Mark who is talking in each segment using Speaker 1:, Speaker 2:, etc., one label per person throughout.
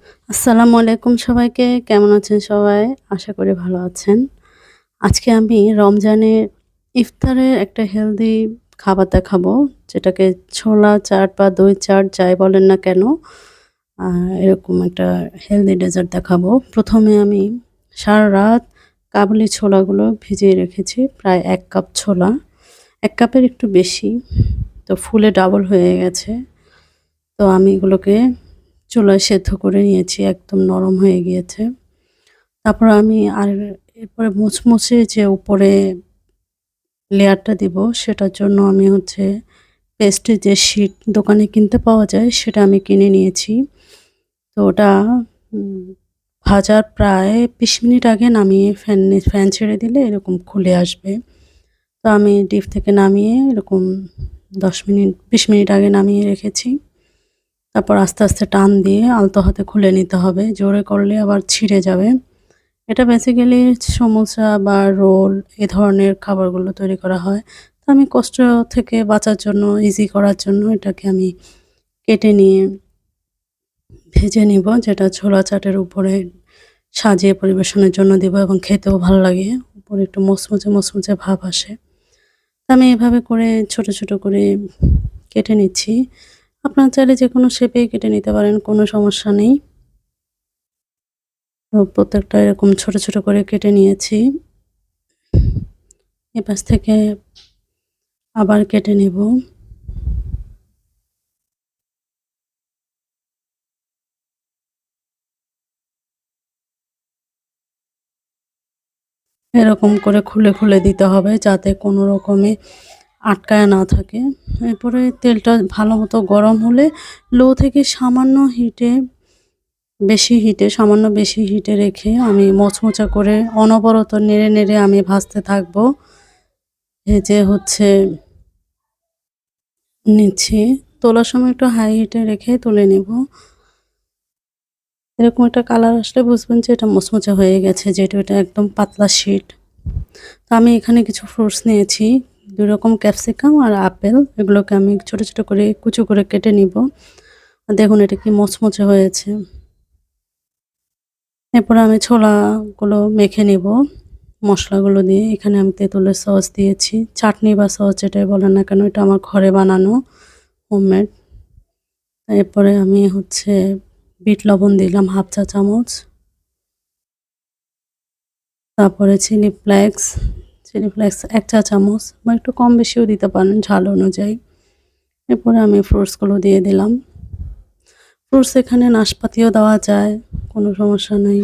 Speaker 1: আসসালামু আলাইকুম সবাইকে। কেমন আছেন সবাই? আশা করি ভালো আছেন। আজকে আমি রমজানের ইফতারের একটা হেলদি খাবার দেখাবো। যেটাকে ছোলা চাট বা দই চাট যাই বলেন না কেন, আ এরকম একটা হেলদি ডেজার্ট দেখাবো। ১ম এ আমি সারারাত কাবুলি ছোলাগুলো ভিজিয়ে রেখেছি। প্রায় ১ কাপ ছোলা। ১ কাপের একটু বেশি। তো ফুলে ডাবল হয়ে গেছে। তো আমি এগুলোকে চুলায় সেদ্ধ করে নিয়েছি। একদম নরম হয়ে গিয়েছে। তারপর আমি এরপরে মুচমুচে যে উপরে লেয়ারটা দিব সেটার জন্য আমি হচ্ছে পেস্ট্রি যে শিট দোকানে কিনতে পাওয়া যায় সেটা আমি কিনে নিয়েছি। তো ওটা উম ভাজার প্রায় ২০ মিনিট আগে নামিয়ে ফ্যান ছেড়ে দিলে এরকম খুলে আসবে। তো আমি ডিপ থেকে নামিয়ে এরকম ১০ মিনিট ২০ মিনিট আগে নামিয়ে রেখেছি। তারপর আস্তে, আস্তে টান দিয়ে আলতো হাতে খুলে নিতে হবে। জোরে করলে আবার ছিঁড়ে যাবে। এটা বেসিক্যালি সমোসা বা রোল এ ধরনের খাবারগুলো তৈরি করা হয়। তো আমি কষ্ট থেকে বাঁচার জন্য, ইজি করার জন্য এটাকে আমি কেটে নিয়ে ভেজে নিব, যেটা ছোলা চাটের উপরে সাজিয়ে পরিবেশনের জন্য দিব এবং খেতেও ভালো লাগে। উপরে একটু মুচমুচে, মুচমুচে ভাব আসে। তো আমি এভাবে করে ছোট, ছোট করে কেটে নিচ্ছি। আপনারা চাইলে যেকোনো শেপেই কেটে নিতে পারেন, কোনো সমস্যা নেই। তো প্রত্যেকটা এরকম ছোট, ছোট করে কেটে নিয়েছি। এপাশ থেকে আবার কেটে নেব। এরকম করে খুলে, খুলে দিতে হবে যাতে কোনো রকমে আটকায় না থাকে। এরপরে তেলটা ভালোমতো গরম হলে লো থেকে সামান্য বেশি হিটে রেখে আমি মচমচা করে অনবরত নেড়ে, নেড়ে আমি ভাজতে থাকবো। ভেজে হচ্ছে নিচ্ছি। তোলার সময় একটু হাই হিটে রেখে তুলে নেব। এরকম একটা কালার আসলে বুঝবেন যে এটা মুচমুচে হয়ে গেছে, যেহেতু এটা একদম পাতলা শিট। তো আমি এখানে কিছু ফ্রুটস নিয়েছি। ২ রকম ক্যাপসিকাম আর আপেল। এগুলোকে আমি ছোট, ছোট করে কুচি করে কেটে নিব। দেখুন এটা কি মুচমুচে হয়েছে। এরপরে আমি ছোলাগুলো মেখে নিব মসলাগুলো দিয়ে। এখানে আমি তেঁতুলের সস দিয়েছি। চাটনি বা সস যেটাই বলেন না কেন, এটা আমার ঘরে বানানো হোমমেড। এরপরে আমি হচ্ছে বিট লবণ দিলাম ১/২ চা চামচ। তারপরে চিলি ফ্লেক্স ১ চা চামচ বা একটু কম বেশিও দিতে পারেন ঝাল অনুযায়ী। এরপরে আমি ফ্রুটসগুলো দিয়ে দিলাম। ফ্রুটস এখানে নাশপাতিও দেওয়া যায়, কোনো সমস্যা নেই।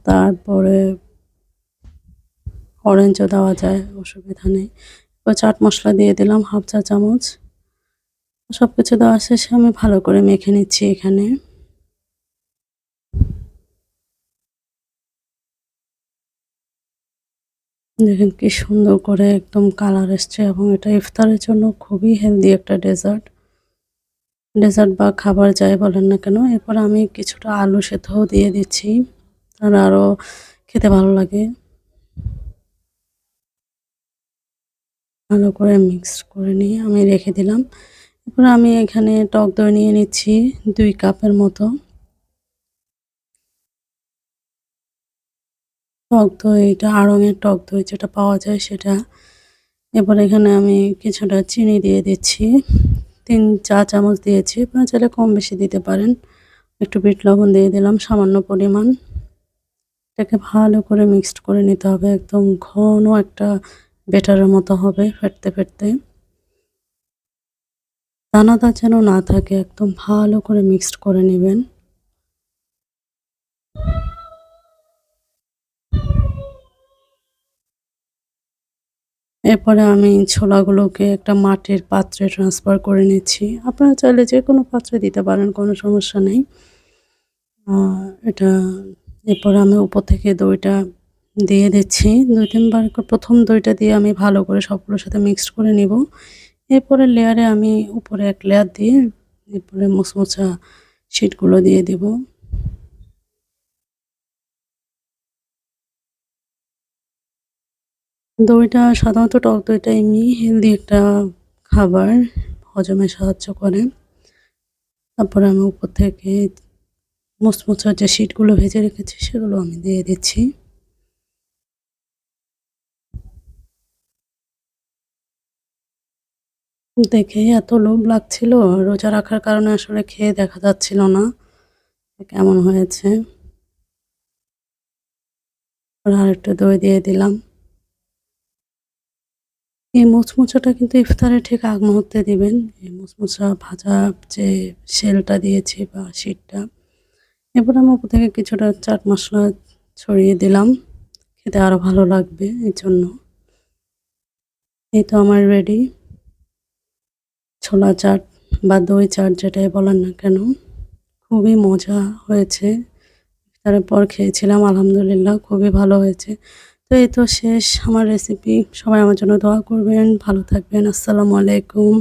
Speaker 1: তারপরে অরেঞ্জও দেওয়া যায়, অসুবিধা নেই। এরপর চাট মসলা দিয়ে দিলাম ১/২ চা চামচ। সবকিছু দেওয়া শেষে আমি ভালো করে মেখে নিচ্ছি এখানে। দেখেন কি সুন্দর করে একদম কালার এসছে এবং এটা ইফতারের জন্য খুবই হেলদি একটা ডেজার্ট বা খাবার যাই বলেন না কেন। এরপর আমি কিছুটা আলু সেদ্ধও দিয়ে দিচ্ছি। তাহলে আরো খেতে ভালো লাগে। ভালো করে মিক্সড করে নিয়ে আমি রেখে দিলাম। এরপর আমি এখানে টক দই নিয়ে নিচ্ছি ২ কাপের মতো। টক দই, এটা আড়ঙের টক দই যেটা পাওয়া যায় সেটা। এরপর এখানে আমি কিছুটা চিনি দিয়ে দিচ্ছি। ৩ চা চামচ দিয়েছি। আপনারা চাইলে কম বেশি দিতে পারেন। একটু বিট লবণ দিয়ে দিলাম সামান্য পরিমাণ। এটাকে ভালো করে মিক্সড করে নিতে হবে। একদম ঘন একটা ব্যাটারের মতো হবে ফেটতে, ফেটতে। দানাদার যেন না থাকে, একদম ভালো করে মিক্সড করে নিবেন। এরপরে আমি ছোলাগুলোকে একটা মাটির পাত্রে ট্রান্সফার করে নিচ্ছি। আপনারা চাইলে যেকোনো পাত্রে দিতে পারেন, কোনো সমস্যা নেই। আ এটা এরপরে আমি উপর থেকে দইটা দিয়ে দিচ্ছি। ২-৩ বার ১ম দইটা দিয়ে আমি ভালো করে সবগুলোর সাথে মিক্সড করে নিব। এরপরের লেয়ারে আমি উপরে ১ লেয়ার দিয়ে এরপরে মুচমুচা শিটগুলো দিয়ে দিব। দইটা সাধারণত টক দইটা এমনি হেলদি একটা খাবার, হজমে সাহায্য করে। তারপরে আমি উপর থেকে মুচমুচে যে শিটগুলো ভেজে রেখেছি সেগুলো আমি দিয়ে দিচ্ছি। দেখে এত লোভ লাগছিল, রোজা রাখার কারণে আসলে খেয়ে দেখা যাচ্ছিল না কেমন হয়েছে। আর একটু দই দিয়ে দিলাম। এই মুচমুচাটা কিন্তু ইফতারের ঠিক আগ মুহূর্তে দিবেন। এই মুচমুচা ভাজা যে শেলটা দিয়েছি বা শিটটা, এরপর আমি উপর থেকে কিছুটা চাট মসলা ছড়িয়ে দিলাম। খেতে আরো ভালো লাগবে এজন্য। এই তো আমার রেডি ছোলা চাট বা দই চাট যেটাই বলেন না কেন। খুবই মজা হয়েছে। ইফতারের পর খেয়েছিলাম, আলহামদুলিল্লাহ খুবই ভালো হয়েছে। তো এই তো শেষ আমার রেসিপি। সবাই আমার জন্য দোয়া করবেন, ভালো থাকবেন। আসসালামু আলাইকুম।